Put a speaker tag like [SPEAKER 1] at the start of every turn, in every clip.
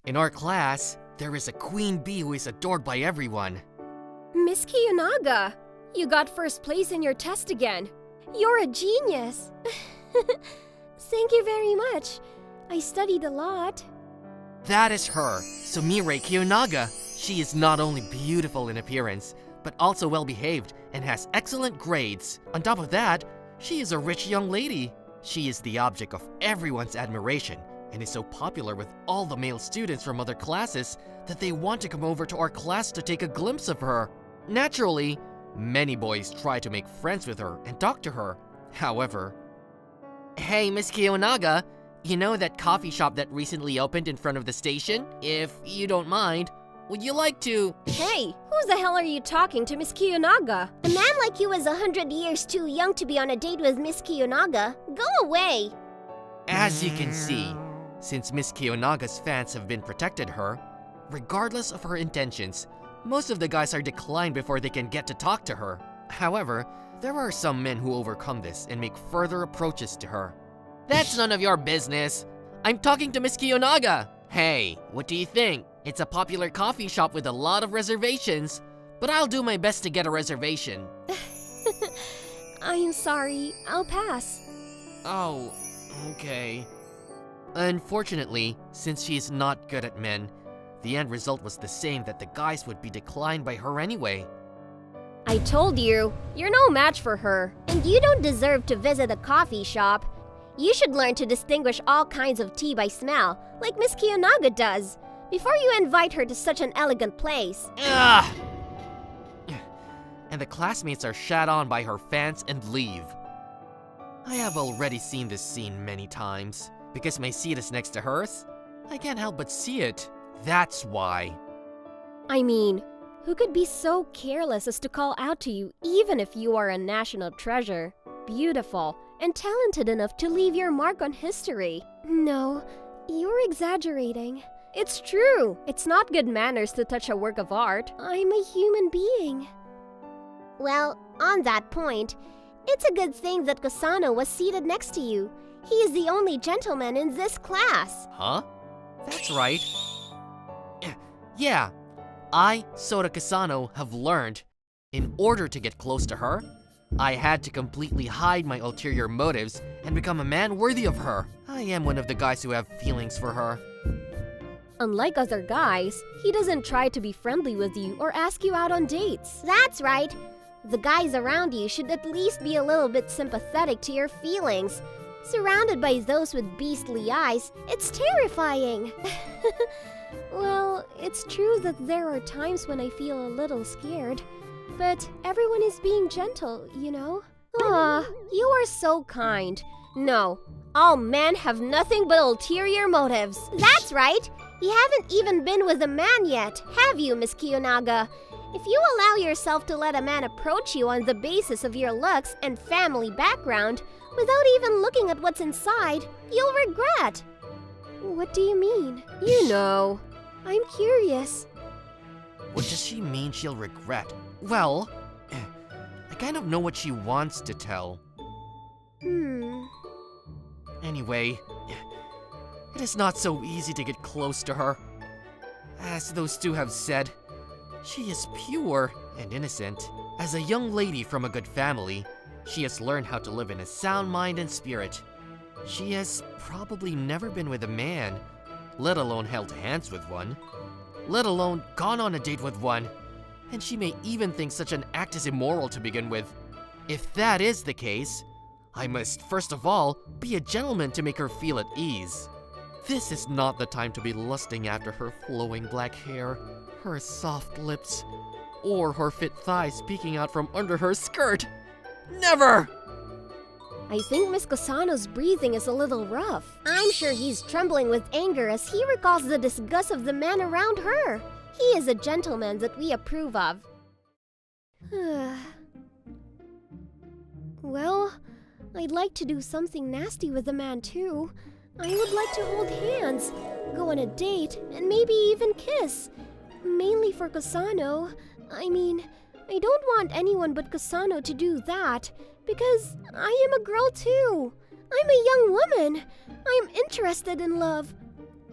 [SPEAKER 1] In our class, there is a queen bee who is adored by everyone.
[SPEAKER 2] Miss Kiyonaga, you got first place in your test again. You're a genius. Thank you very much. I studied a lot.
[SPEAKER 1] That is her, Sumire Kiyonaga. She is not only beautiful in appearance, but also well-behaved and has excellent grades. On top of that, she is a rich young lady. She is the object of everyone's admiration and is so popular with all the male students from other classes that they want to come over to our class to take a glimpse of her. Naturally, many boys try to make friends with her and talk to her. However, hey, Miss Kiyonaga, you know that coffee shop that recently opened in front of the station? If you don't mind, would you like to...
[SPEAKER 2] Hey, who the hell are you talking to, Miss Kiyonaga?
[SPEAKER 3] A man like you is 100 years too young to be on a date with Miss Kiyonaga. Go away!
[SPEAKER 1] As you can see, since Miss Kiyonaga's fans have been protected her, regardless of her intentions, most of the guys are declined before they can get to talk to her. However, there are some men who overcome this and make further approaches to her. That's none of your business. I'm talking to Miss Kiyonaga. Hey, what do you think? It's a popular coffee shop with a lot of reservations, but I'll do my best to get a reservation.
[SPEAKER 2] I'm sorry, I'll pass.
[SPEAKER 1] Oh, okay. Unfortunately, since she is not good at men, the end result was the same, that the guys would be declined by her anyway.
[SPEAKER 2] I told you, you're no match for her.
[SPEAKER 3] And you don't deserve to visit a coffee shop. You should learn to distinguish all kinds of tea by smell, like Miss Kiyonaga does, before you invite her to such an elegant place.
[SPEAKER 1] Ugh! And the classmates are shat on by her fans and leave. I have already seen this scene many times. Because my seat is next to hers, I can't help but see it. That's why.
[SPEAKER 2] I mean, who could be so careless as to call out to you even if you are a national treasure, beautiful, and talented enough to leave your mark on history?
[SPEAKER 3] No, you're exaggerating.
[SPEAKER 2] It's true. It's not good manners to touch a work of art.
[SPEAKER 3] I'm a human being. Well, on that point, it's a good thing that Kasano was seated next to you. He is the only gentleman in this class.
[SPEAKER 1] Huh? That's right. Yeah, I, Sora Kasano, have learned, in order to get close to her, I had to completely hide my ulterior motives and become a man worthy of her. I am one of the guys who have feelings for her.
[SPEAKER 2] Unlike other guys, he doesn't try to be friendly with you or ask you out on dates.
[SPEAKER 3] That's right. The guys around you should at least be a little bit sympathetic to your feelings. Surrounded by those with beastly eyes, it's terrifying.
[SPEAKER 2] Well, it's true that there are times when I feel a little scared. But everyone is being gentle, you know?
[SPEAKER 3] Aw, you are so kind.
[SPEAKER 2] No, all men have nothing but ulterior motives.
[SPEAKER 3] That's right. You haven't even been with a man yet, have you, Miss Kiyonaga? If you allow yourself to let a man approach you on the basis of your looks and family background, without even looking at what's inside, you'll regret.
[SPEAKER 2] What do you mean? You know, I'm curious.
[SPEAKER 1] What does she mean she'll regret? Well, I kind of know what she wants to tell. Anyway, it is not so easy to get close to her. As those two have said, she is pure and innocent. As a young lady from a good family, she has learned how to live in a sound mind and spirit. She has probably never been with a man, let alone held hands with one, let alone gone on a date with one, and she may even think such an act is immoral to begin with. If that is the case, I must first of all be a gentleman to make her feel at ease. This is not the time to be lusting after her flowing black hair, her soft lips, or her fit thighs peeking out from under her skirt. Never!
[SPEAKER 2] I think Miss Kasano's breathing is a little rough.
[SPEAKER 3] I'm sure he's trembling with anger as he recalls the disgust of the man around her. He is a gentleman that we approve of.
[SPEAKER 2] Well, I'd like to do something nasty with the man too. I would like to hold hands, go on a date, and maybe even kiss. Mainly for Kasano. I mean, I don't want anyone but Kasano to do that, because I am a girl too. I'm a young woman. I'm interested in love.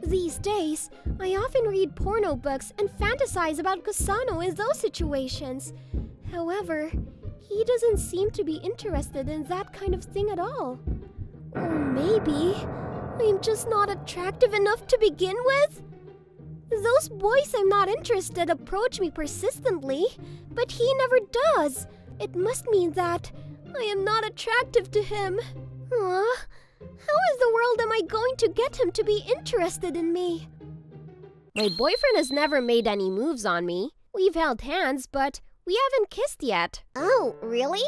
[SPEAKER 2] These days, I often read porno books and fantasize about Kusano in those situations. However, he doesn't seem to be interested in that kind of thing at all. Or maybe I'm just not attractive enough to begin with? Those boys I'm not interested approach me persistently, but he never does. It must mean that I am not attractive to him. How in the world am I going to get him to be interested in me?
[SPEAKER 3] My boyfriend has never made any moves on me. We've held hands, but we haven't kissed yet.
[SPEAKER 2] Oh, really?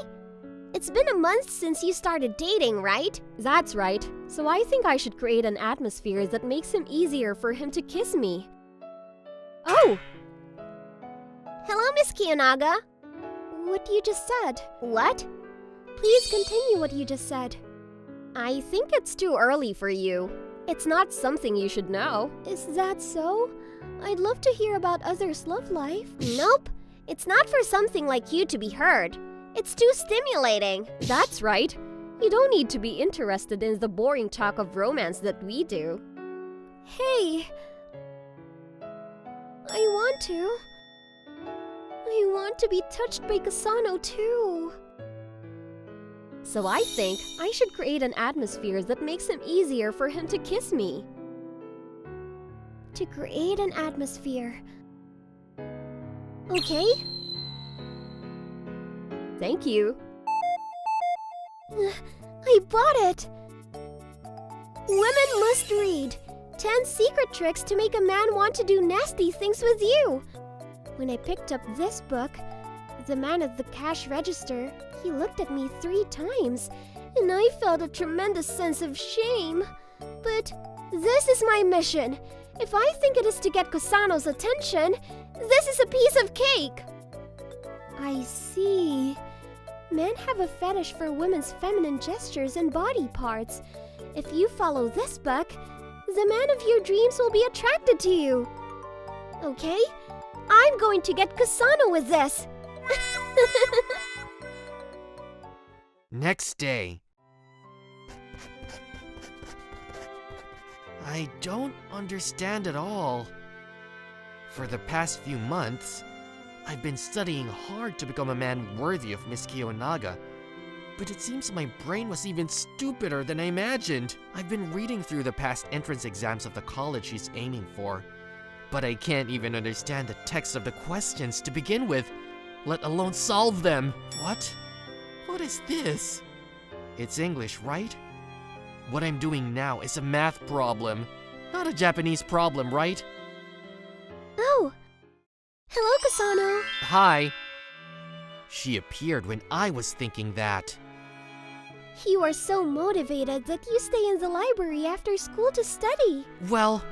[SPEAKER 2] It's been a month since you started dating, right?
[SPEAKER 3] That's right. So I think I should create an atmosphere that makes him easier for him to kiss me. Oh!
[SPEAKER 2] Hello, Miss Kiyonaga. What you just said? What? Please continue what you just said.
[SPEAKER 3] I think it's too early for you. It's not something you should know.
[SPEAKER 2] Is that so? I'd love to hear about others' love life.
[SPEAKER 3] Nope. It's not for something like you to be heard. It's too stimulating. That's right. You don't need to be interested in the boring talk of romance that we do.
[SPEAKER 2] Hey! I want to. I want to be touched by Kusano too.
[SPEAKER 3] So I think I should create an atmosphere that makes it easier for him to kiss me.
[SPEAKER 2] To create an atmosphere. Okay?
[SPEAKER 3] Thank you.
[SPEAKER 2] I bought it! Women must read 10 secret tricks to make a man want to do nasty things with you. When I picked up this book, the man at the cash register, he looked at me 3 times, and I felt a tremendous sense of shame. But this is my mission. If I think it is to get Kusano's attention, this is a piece of cake. I see. Men have a fetish for women's feminine gestures and body parts. If you follow this book, the man of your dreams will be attracted to you. Okay? I'm going to get Kusano with this.
[SPEAKER 1] Next day. I don't understand at all. For the past few months, I've been studying hard to become a man worthy of Miss Kiyonaga, but it seems my brain was even stupider than I imagined. I've been reading through the past entrance exams of the college she's aiming for, but I can't even understand the text of the questions to begin with, let alone solve them. What? What is this? It's English, right? What I'm doing now is a math problem, not a Japanese problem, right?
[SPEAKER 2] Oh! Hello, Kusano.
[SPEAKER 1] Hi. She appeared when I was thinking that.
[SPEAKER 2] You are so motivated that you stay in the library after school to study.
[SPEAKER 1] Well,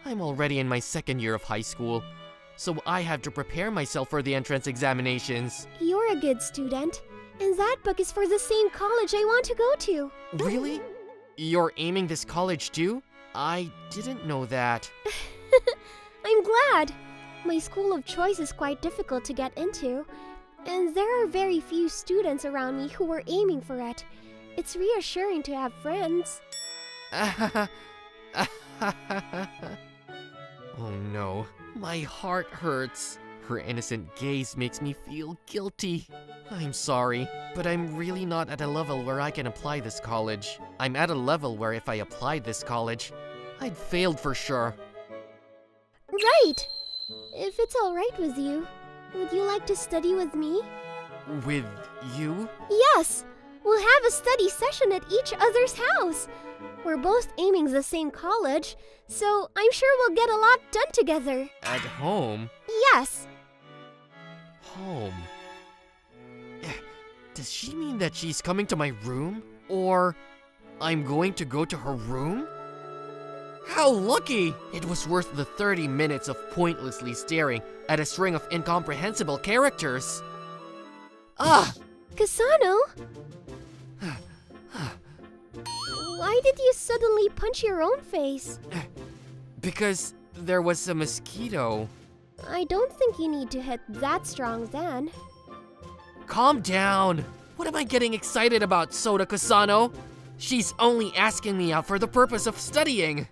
[SPEAKER 1] I'm already in my 2nd year of high school, so I have to prepare myself for the entrance examinations.
[SPEAKER 2] You're a good student, and that book is for the same college I want to go to.
[SPEAKER 1] Really? You're aiming this college too? I didn't know that.
[SPEAKER 2] I'm glad. My school of choice is quite difficult to get into, and there are very few students around me who are aiming for it. It's reassuring to have friends.
[SPEAKER 1] Oh no, my heart hurts. Her innocent gaze makes me feel guilty. I'm sorry, but I'm really not at a level where I can apply this college. I'm at a level where if I applied this college, I'd failed for sure.
[SPEAKER 2] Right! If it's alright with you, would you like to study with me?
[SPEAKER 1] With you?
[SPEAKER 2] Yes! We'll have a study session at each other's house. We're both aiming the same college, so I'm sure we'll get a lot done together.
[SPEAKER 1] At home?
[SPEAKER 2] Yes.
[SPEAKER 1] Home? Does she mean that she's coming to my room? Or I'm going to go to her room? How lucky! It was worth the 30 minutes of pointlessly staring at a string of incomprehensible characters. Ah!
[SPEAKER 2] Kusano? Why did you suddenly punch your own face?
[SPEAKER 1] Because there was a mosquito.
[SPEAKER 2] I don't think you need to hit that strong then.
[SPEAKER 1] Calm down! What am I getting excited about, Soda Kusano? She's only asking me out for the purpose of studying.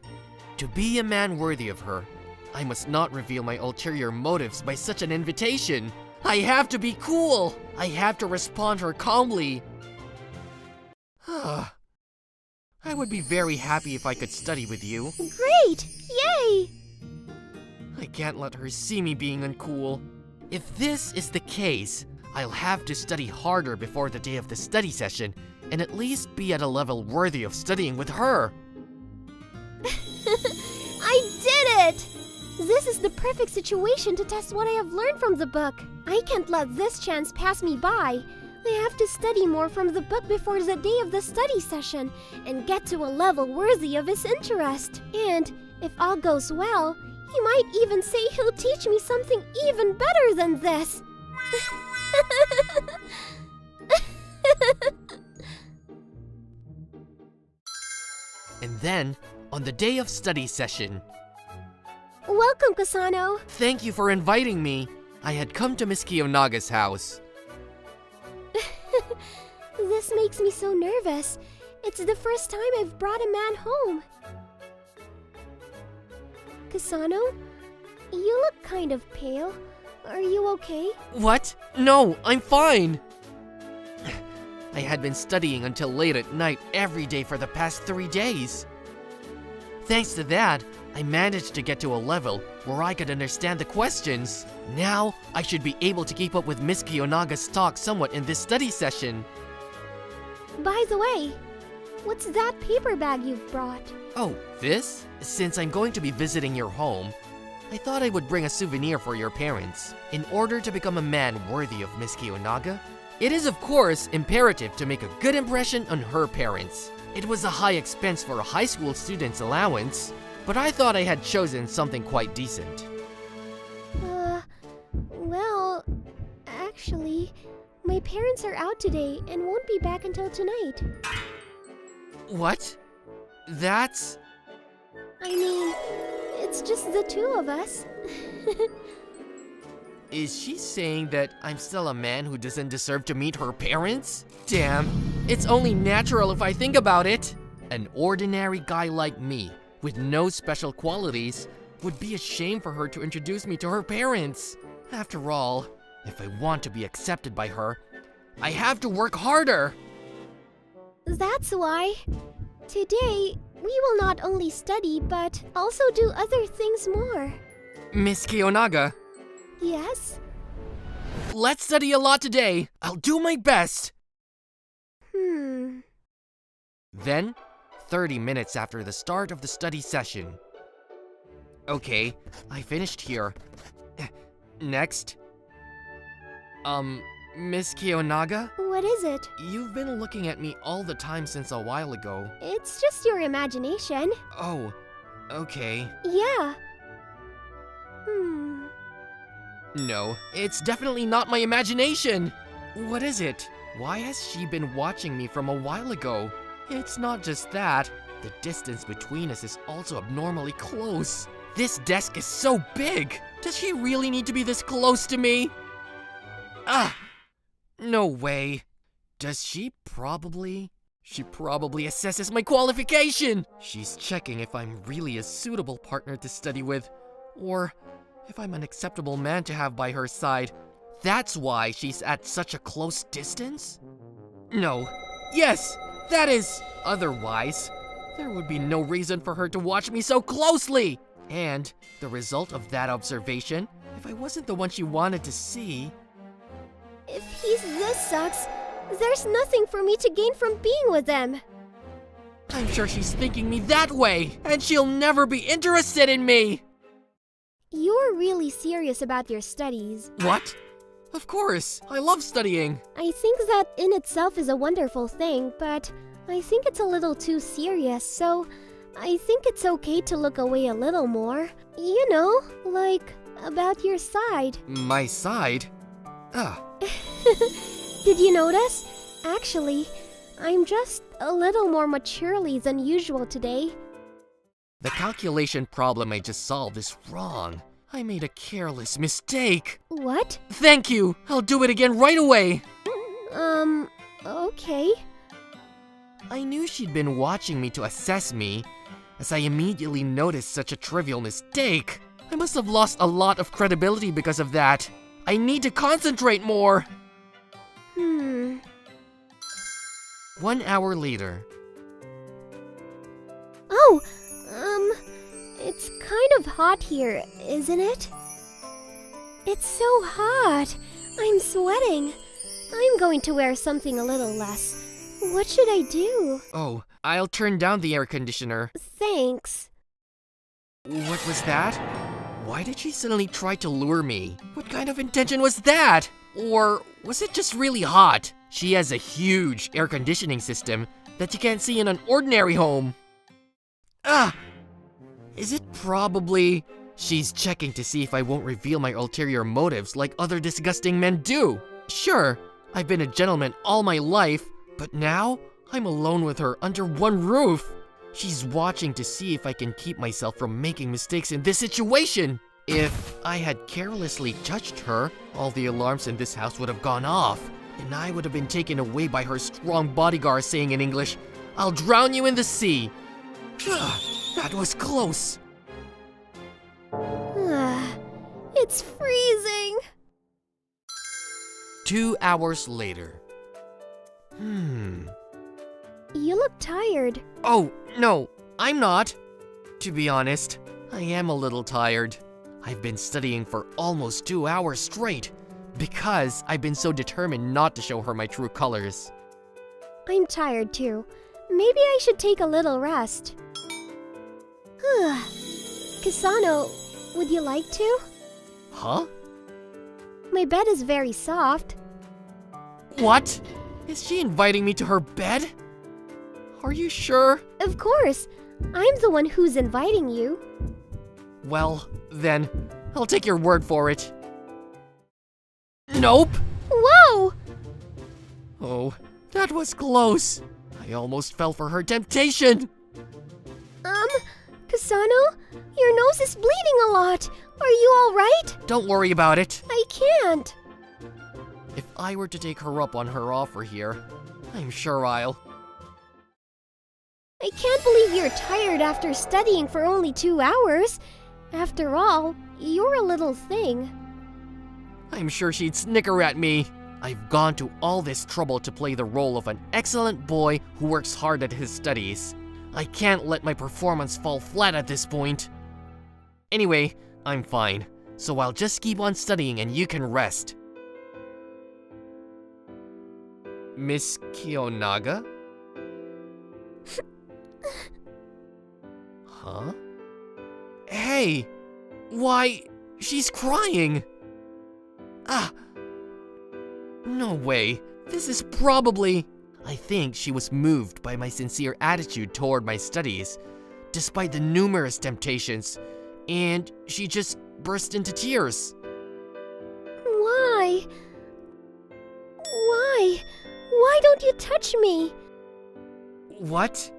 [SPEAKER 1] To be a man worthy of her, I must not reveal my ulterior motives by such an invitation. I have to be cool. I have to respond to her calmly. I would be very happy if I could study with you.
[SPEAKER 2] Great! Yay!
[SPEAKER 1] I can't let her see me being uncool. If this is the case, I'll have to study harder before the day of the study session, and at least be at a level worthy of studying with her.
[SPEAKER 2] I did it! This is the perfect situation to test what I have learned from the book. I can't let this chance pass me by. I have to study more from the book before the day of the study session and get to a level worthy of his interest. And if all goes well, he might even say he'll teach me something even better than this.
[SPEAKER 1] And then, on the day of study session,
[SPEAKER 2] Welcome, Kasano.
[SPEAKER 1] thank you for inviting me. I had come to Miss Kiyonaga's house.
[SPEAKER 2] This makes me so nervous. It's the first time I've brought a man home. Kasano, you look kind of pale. Are you okay?
[SPEAKER 1] What? No, I'm fine. I had been studying until late at night every day for the past 3 days. Thanks to that, I managed to get to a level where I could understand the questions. Now, I should be able to keep up with Miss Kiyonaga's talk somewhat in this study session.
[SPEAKER 2] By the way, what's that paper bag you've brought?
[SPEAKER 1] Oh, this? Since I'm going to be visiting your home, I thought I would bring a souvenir for your parents. In order to become a man worthy of Miss Kiyonaga, it is of course imperative to make a good impression on her parents. It was a high expense for a high school student's allowance, but I thought I had chosen something quite decent.
[SPEAKER 2] Well, actually, my parents are out today and won't be back until tonight.
[SPEAKER 1] What? That's...
[SPEAKER 2] I mean, it's just the two of us.
[SPEAKER 1] Is she saying that I'm still a man who doesn't deserve to meet her parents? Damn, it's only natural if I think about it. An ordinary guy like me, with no special qualities, would be a shame for her to introduce me to her parents. After all, if I want to be accepted by her, I have to work harder.
[SPEAKER 2] That's why. Today, we will not only study, but also do other things more.
[SPEAKER 1] Miss Kiyonaga,
[SPEAKER 2] Yes?
[SPEAKER 1] let's study a lot today. I'll do my best. Then, 30 minutes after the start of the study session. Okay, I finished here. Next. Miss Kiyonaga?
[SPEAKER 2] What is it?
[SPEAKER 1] You've been looking at me all the time since a while ago.
[SPEAKER 2] It's just your imagination.
[SPEAKER 1] Oh, okay.
[SPEAKER 2] Yeah.
[SPEAKER 1] No, it's definitely not my imagination. What is it? Why has she been watching me from a while ago? It's not just that. The distance between us is also abnormally close. This desk is so big. Does she really need to be this close to me? No way. Does she probably? She probably assesses my qualification. She's checking if I'm really a suitable partner to study with, or if I'm an acceptable man to have by her side. That's why she's at such a close distance? No. Yes, that is. Otherwise, there would be no reason for her to watch me so closely. And the result of that observation, if I wasn't the one she wanted to see...
[SPEAKER 2] If he's this sucks, there's nothing for me to gain from being with him.
[SPEAKER 1] I'm sure she's thinking me that way, and she'll never be interested in me!
[SPEAKER 2] You're really serious about your studies.
[SPEAKER 1] What? Of course, I love studying.
[SPEAKER 2] I think that in itself is a wonderful thing, but I think it's a little too serious, so I think it's okay to look away a little more. You know, like about your side.
[SPEAKER 1] My side?
[SPEAKER 2] Did you notice? Actually, I'm just a little more maturely than usual today.
[SPEAKER 1] The calculation problem I just solved is wrong. I made a careless mistake.
[SPEAKER 2] What?
[SPEAKER 1] Thank you! I'll do it again right away!
[SPEAKER 2] Okay.
[SPEAKER 1] I knew she'd been watching me to assess me, as I immediately noticed such a trivial mistake. I must have lost a lot of credibility because of that. I need to concentrate more. 1 hour later.
[SPEAKER 2] Oh, it's kind of hot here, isn't it? It's so hot. I'm sweating. I'm going to wear something a little less. What should I do?
[SPEAKER 1] Oh, I'll turn down the air conditioner.
[SPEAKER 2] Thanks.
[SPEAKER 1] What was that? Why did she suddenly try to lure me? What kind of intention was that? Or was it just really hot? She has a huge air conditioning system that you can't see in an ordinary home. Is it probably... She's checking to see if I won't reveal my ulterior motives like other disgusting men do. Sure, I've been a gentleman all my life, but now I'm alone with her under one roof. She's watching to see if I can keep myself from making mistakes in this situation. If I had carelessly touched her, all the alarms in this house would have gone off, and I would have been taken away by her strong bodyguard saying in English, "I'll drown you in the sea." That was close.
[SPEAKER 2] It's freezing.
[SPEAKER 1] 2 hours later.
[SPEAKER 2] You look tired.
[SPEAKER 1] Oh, no, I'm not. To be honest, I am a little tired. I've been studying for almost 2 hours straight because I've been so determined not to show her my true colors.
[SPEAKER 2] I'm tired too. Maybe I should take a little rest. Kasano, would you like to?
[SPEAKER 1] Huh?
[SPEAKER 2] My bed is very soft.
[SPEAKER 1] What? Is she inviting me to her bed? Are you sure?
[SPEAKER 2] Of course. I'm the one who's inviting you.
[SPEAKER 1] Well, then, I'll take your word for it. Nope!
[SPEAKER 2] Whoa!
[SPEAKER 1] Oh, that was close. I almost fell for her temptation.
[SPEAKER 2] Kasano, your nose is bleeding a lot. Are you alright?
[SPEAKER 1] Don't worry about it.
[SPEAKER 2] I can't.
[SPEAKER 1] If I were to take her up on her offer here, I'm sure I'll...
[SPEAKER 2] I can't believe you're tired after studying for only 2 hours. After all, you're a little thing.
[SPEAKER 1] I'm sure she'd snicker at me. I've gone to all this trouble to play the role of an excellent boy who works hard at his studies. I can't let my performance fall flat at this point. Anyway, I'm fine, so I'll just keep on studying and you can rest. Miss Kiyonaga? Huh? Hey! Why, she's crying! No way. This is probably... I think she was moved by my sincere attitude toward my studies, despite the numerous temptations, and she just burst into tears.
[SPEAKER 2] Why? Why don't you touch me?
[SPEAKER 1] What?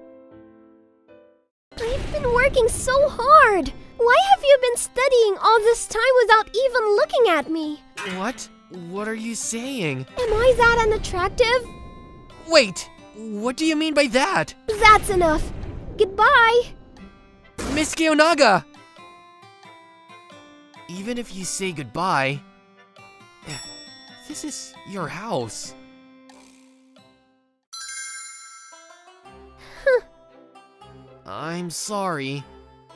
[SPEAKER 2] I've been working so hard. Why have you been studying all this time without even looking at me?
[SPEAKER 1] What? What are you saying?
[SPEAKER 2] Am I that unattractive?
[SPEAKER 1] Wait! What do you mean by that?
[SPEAKER 2] That's enough. Goodbye.
[SPEAKER 1] Miss Kiyonaga! Even if you say goodbye, this is your house. I'm sorry.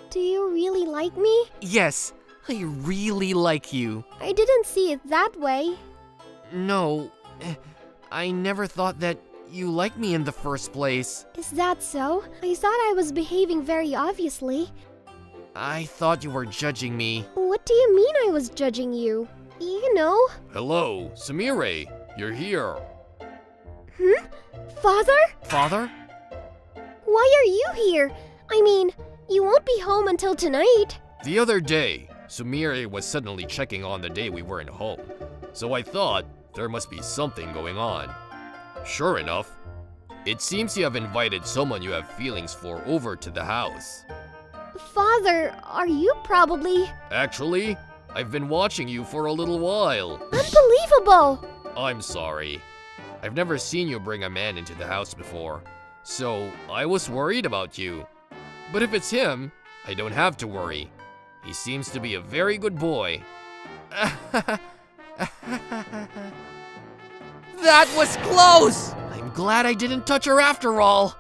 [SPEAKER 2] Do you really like me?
[SPEAKER 1] Yes, I really like you.
[SPEAKER 2] I didn't see it that way.
[SPEAKER 1] No, I never thought that you liked me in the first place.
[SPEAKER 2] Is that so? I thought I was behaving very obviously.
[SPEAKER 1] I thought you were judging me.
[SPEAKER 2] What do you mean I was judging you? You know?
[SPEAKER 4] Hello, Sumire. You're here.
[SPEAKER 2] Father?
[SPEAKER 1] Father?
[SPEAKER 2] Why are you here? I mean, you won't be home until tonight.
[SPEAKER 4] The other day, Sumire was suddenly checking on the day we weren't home, so I thought there must be something going on. Sure enough, it seems you have invited someone you have feelings for over to the house.
[SPEAKER 2] Father, are you probably...
[SPEAKER 4] Actually, I've been watching you for a little while.
[SPEAKER 2] Unbelievable!
[SPEAKER 4] I'm sorry. I've never seen you bring a man into the house before, so I was worried about you. But if it's him, I don't have to worry. He seems to be a very good boy.
[SPEAKER 1] That was close! I'm glad I didn't touch her after all.